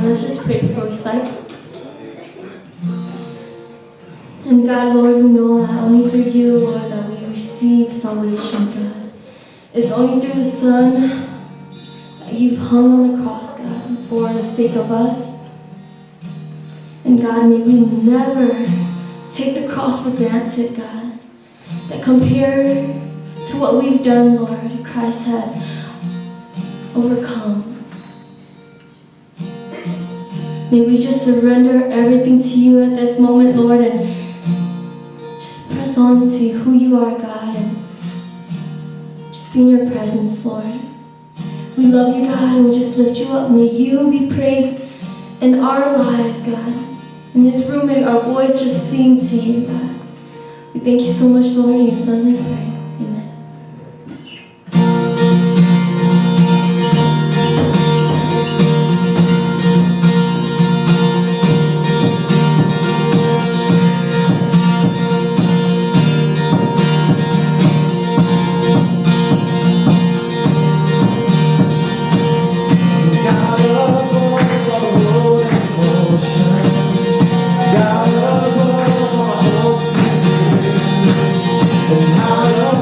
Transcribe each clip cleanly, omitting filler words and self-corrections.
let's just pray before we start. And God, Lord, we know that only through you, Lord, that we receive salvation, God. It's only through the Son that you've hung on the cross, God, for the sake of us. And God, may we never take the cross for granted, God. That compared to what we've done, Lord, Christ has overcome. May we just surrender everything to you at this moment, Lord, and just press on to who you are, God, and just be in your presence, Lord. We love you, God, and we just lift you up. May you be praised in our lives, God. In this room, may our voice just sing to you, God. We thank you so much, Lord, in your son's name I pray. Amen. God of all hopes and dreams, and how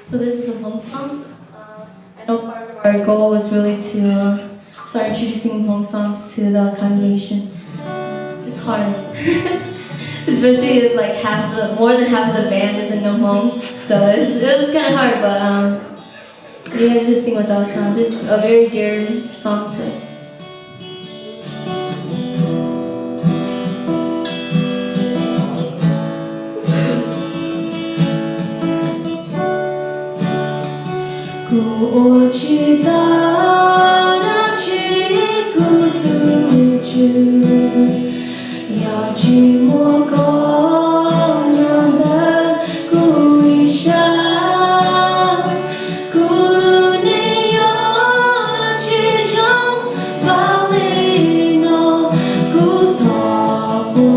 So this is a Hmong song. I know part of our goal was really to start introducing Hmong songs to the congregation. It's hard, especially if like more than half of the band doesn't know Hmong. So it was kind of hard, but you guys just sing with us. This is a very dear song to us. Ku cita na ku tuju ya cimo ko nyanda ku isha ku ne yo chi jong valino ku ta ko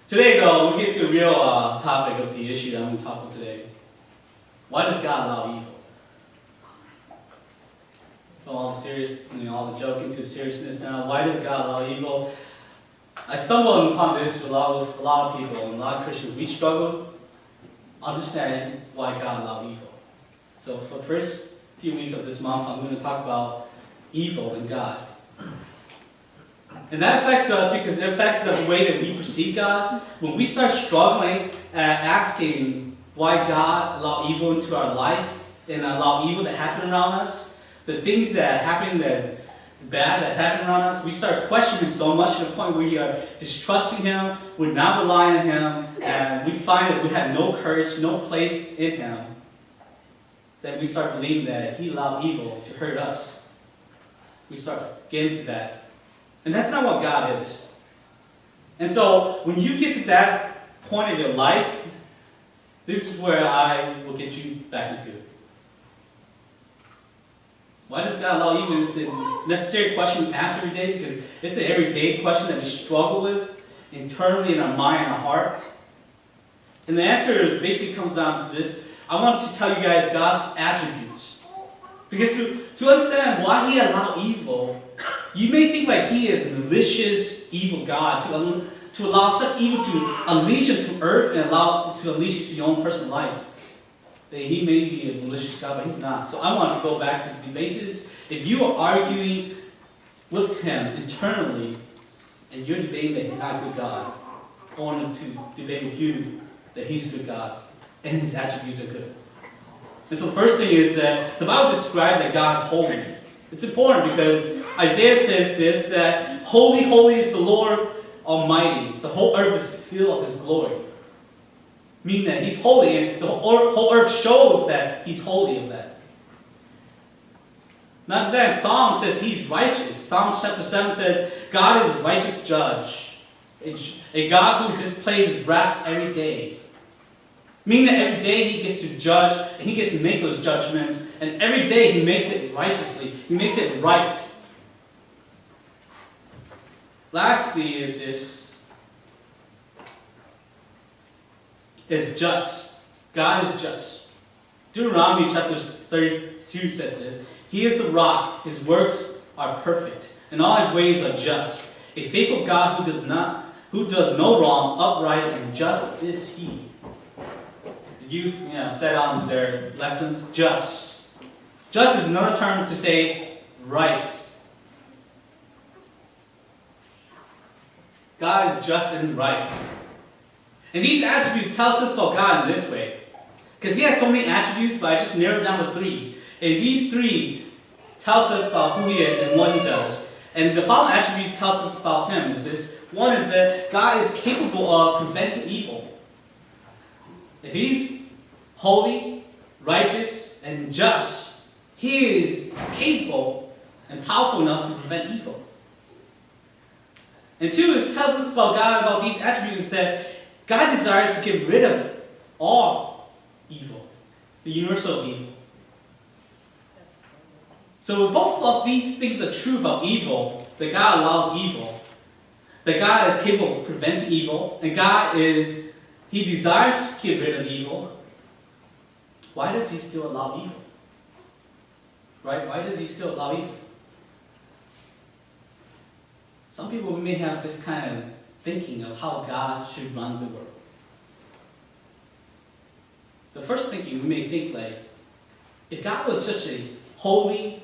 Today, though, we get to a real topic of the issue that I'm going to talk about today. Why does God allow evil? From all the serious, all the joking to the seriousness now. Why does God allow evil? I stumbled upon this with a lot of people and a lot of Christians. We struggle understanding why God allowed evil. So for the first few weeks of this month, I'm going to talk about evil and God. And that affects us because it affects the way that we perceive God. When we start struggling at asking why God allowed evil into our life and allow evil to happen around us, the things that happen that's bad that's happening around us, we start questioning so much to the point where we are distrusting Him, we're not relying on Him, and we find that we have no courage, no place in Him, that we start believing that He allowed evil to hurt us. We start getting to that. And that's not what God is. And so, when you get to that point of your life, this is where I will get you back into it. Why does God allow evil? It's a necessary question to ask every day because it's an everyday question that we struggle with internally in our mind and our heart. And the answer basically comes down to this. I want to tell you guys God's attributes. Because to understand why He allowed evil, you may think like He is malicious evil God, to allow such evil to unleash into earth and allow to unleash into your own personal life. That he may be a malicious God, but he's not. So I want to go back to the basis. If you are arguing with him internally, and you're debating that he's not a good God, I want him to debate with you that he's a good God, and his attributes are good. And so the first thing is that the Bible describes that God is holy. It's important because Isaiah says this, that holy, holy is the Lord Almighty. The whole earth is filled of his glory. Meaning that he's holy, and the whole earth shows that he's holy of that. Not just that, Psalm says he's righteous. Psalm chapter 7 says, God is a righteous judge. A God who displays his wrath every day. Meaning that every day he gets to judge, and he gets to make those judgments, and every day he makes it righteously. He makes it right. Lastly is this. Is just. God is just. Deuteronomy chapter 32 says this. He is the rock. His works are perfect, and all his ways are just. A faithful God who does no wrong, upright and just is he. The youth, said on their lessons, just. Just is another term to say right. God is just and right. And these attributes tell us about God in this way. Because he has so many attributes, but I just narrowed down to 3. And these 3 tells us about who he is and what he does. And the following attribute tells us about him is this. One is that God is capable of preventing evil. If he's holy, righteous, and just, he is capable and powerful enough to prevent evil. And 2 is tells us about God, about these attributes, that God desires to get rid of all evil, the universal evil. So if both of these things are true about evil, that God allows evil, that God is capable of preventing evil, and he desires to get rid of evil, why does he still allow evil? Right? Why does he still allow evil? Some people may have this kind of thinking of how God should run the world. The first thinking, we may think like, if God was such a holy,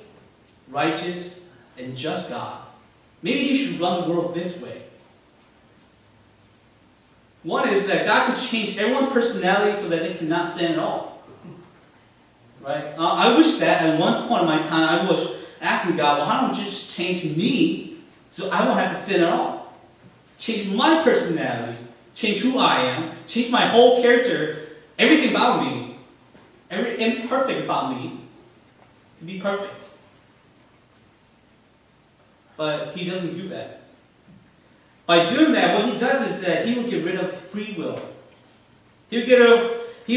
righteous, and just God, maybe he should run the world this way. One is that God could change everyone's personality so that they cannot sin at all. Right? I wish that at one point in my time I was asking God, well, how don't you just change me so I won't have to sin at all? Change my personality, change who I am, change my whole character, everything about me, every imperfect about me, to be perfect. But he doesn't do that. By doing that, what he does is that he will get rid of free will. He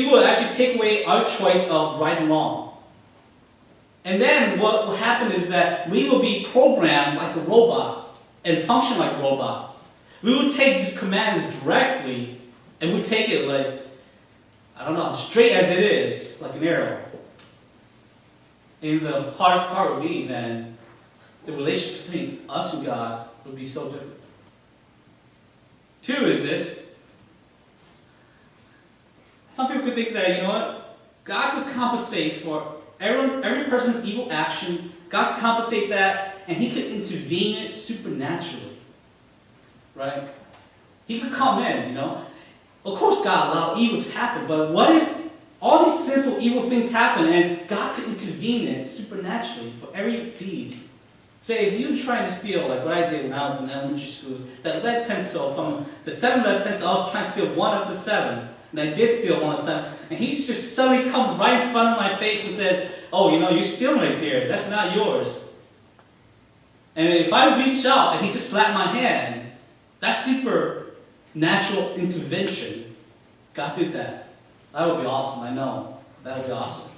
will actually take away our choice of right and wrong. And then what will happen is that we will be programmed like a robot and function like a robot. We will take the commands directly and we take it like, straight as it is, like an arrow. And the hardest part would be then the relationship between us and God would be so different. 2 is this. Some people could think that, God could compensate for every person's evil action. God could compensate that, and he could intervene it supernaturally. Right? He could come in, Of course God allowed evil to happen, but what if all these sinful, evil things happen, and God could intervene it supernaturally for every deed? Say, if you're trying to steal, like what I did when I was in elementary school, that lead pencil from the 7 lead pencil, I was trying to steal one of the 7. And I did steal one of the 7. And he just suddenly come right in front of my face and said, oh, you're stealing right there. That's not yours. And if I reach out and he just slapped my hand, that's supernatural intervention. God did that. That would be awesome, I know. That would be awesome.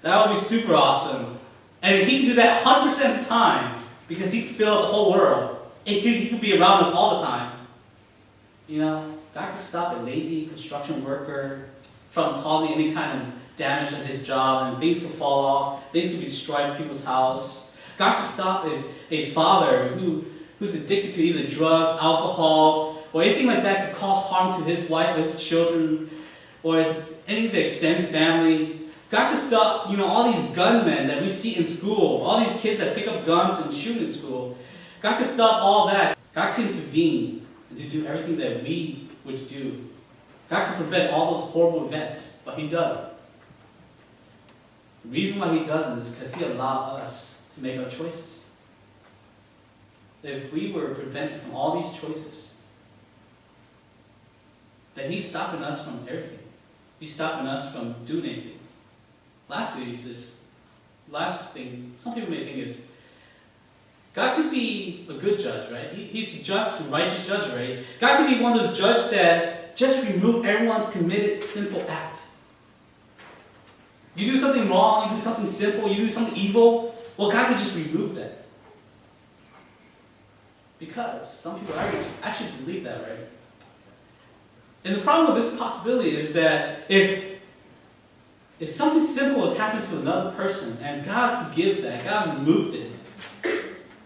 That would be super awesome. And if he could do that 100% of the time, because he could fill out the whole world, he could be around us all the time. God could stop a lazy construction worker from causing any kind of damage to his job, and things could fall off, things could be destroyed in people's house. God could stop a father who who's addicted to either drugs, alcohol, or anything like that could cause harm to his wife or his children, or any of the extended family. God could stop, all these gunmen that we see in school, all these kids that pick up guns and shoot in school. God could stop all that. God could intervene and to do everything that we would do. God could prevent all those horrible events, but He doesn't. The reason why He doesn't is because He allowed us to make our choices. If we were prevented from all these choices, then He's stopping us from everything. He's stopping us from doing anything. Lastly, last thing some people may think is, God could be a good judge, right? He's a just and righteous judge, right? God could be one of those judges that just remove everyone's committed sinful act. You do something wrong, you do something sinful, you do something evil, well, God could just remove that. Because some people actually believe that, right? And the problem with this possibility is that if something sinful has happened to another person and God forgives that, God removed it,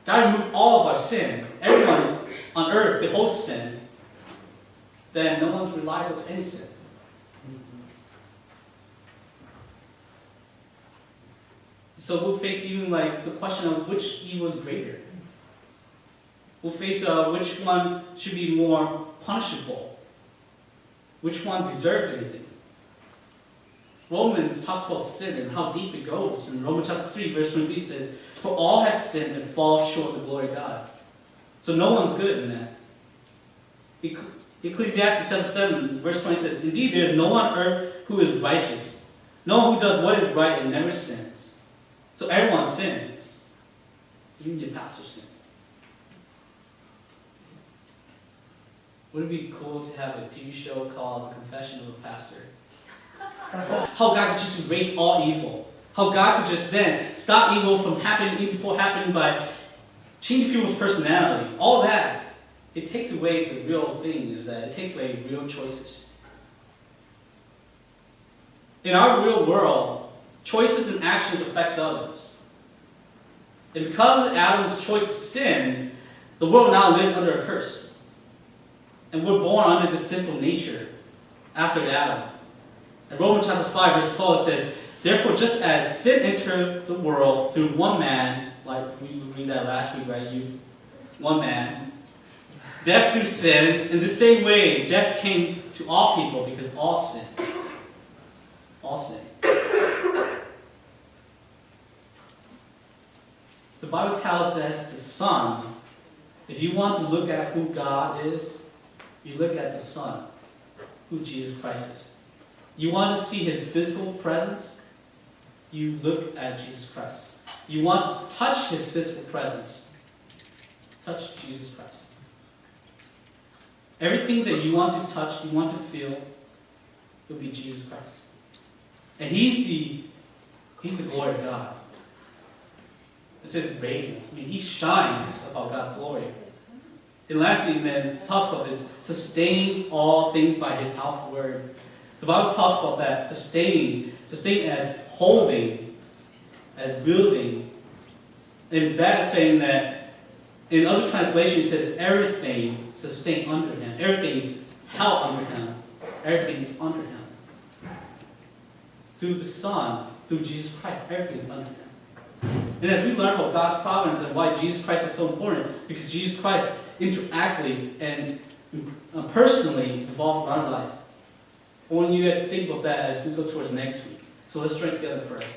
God removed all of our sin, everyone's on earth, the whole sin, then no one's reliable to any sin. So we'll face even the question of which evil is greater. We'll face which one should be more punishable. Which one deserves anything. Romans talks about sin and how deep it goes. In Romans chapter 3, verse 23 says, "For all have sinned and fall short of the glory of God." So no one's good in that. Ecclesiastes chapter 7, verse 20 says, "Indeed, there is no one on earth who is righteous. No one who does what is right and never sins." So everyone sins. Even the pastor sins. Wouldn't it be cool to have a TV show called The Confession of a Pastor? How God could just erase all evil. How God could just then stop evil from happening even before happening by changing people's personality. All that. It takes away the real thing is that it takes away real choices. In our real world, choices and actions affects others. And because of Adam's choice of sin, the world now lives under a curse. And we're born under this sinful nature after Adam. In Romans chapter 5, verse 12, it says, "Therefore, just as sin entered the world through one man," like we read that last week, right? One man. "Death through sin. In the same way, death came to all people because all sin." All sin. The Bible tells us the Son. If you want to look at who God is, you look at the Son, who Jesus Christ is. You want to see His physical presence, you look at Jesus Christ. You want to touch His physical presence, touch Jesus Christ. Everything that you want to touch, you want to feel, will be Jesus Christ. And He's the glory of God. It says radiance. He shines about God's glory. And lastly, then, it talks about this sustaining all things by His powerful word. The Bible talks about that, sustaining as holding, as building. And that's saying that, in other translations, it says everything sustained under Him. Everything held under Him. Everything is under Him. Through the Son, through Jesus Christ, everything is under Him. And as we learn about God's providence and why Jesus Christ is so important, because Jesus Christ interactively and personally involved in our life. I want you guys to think about that as we go towards next week. So let's join together in prayer.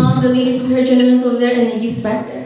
mom, the ladies, her gentlemen over there, and the youth back there.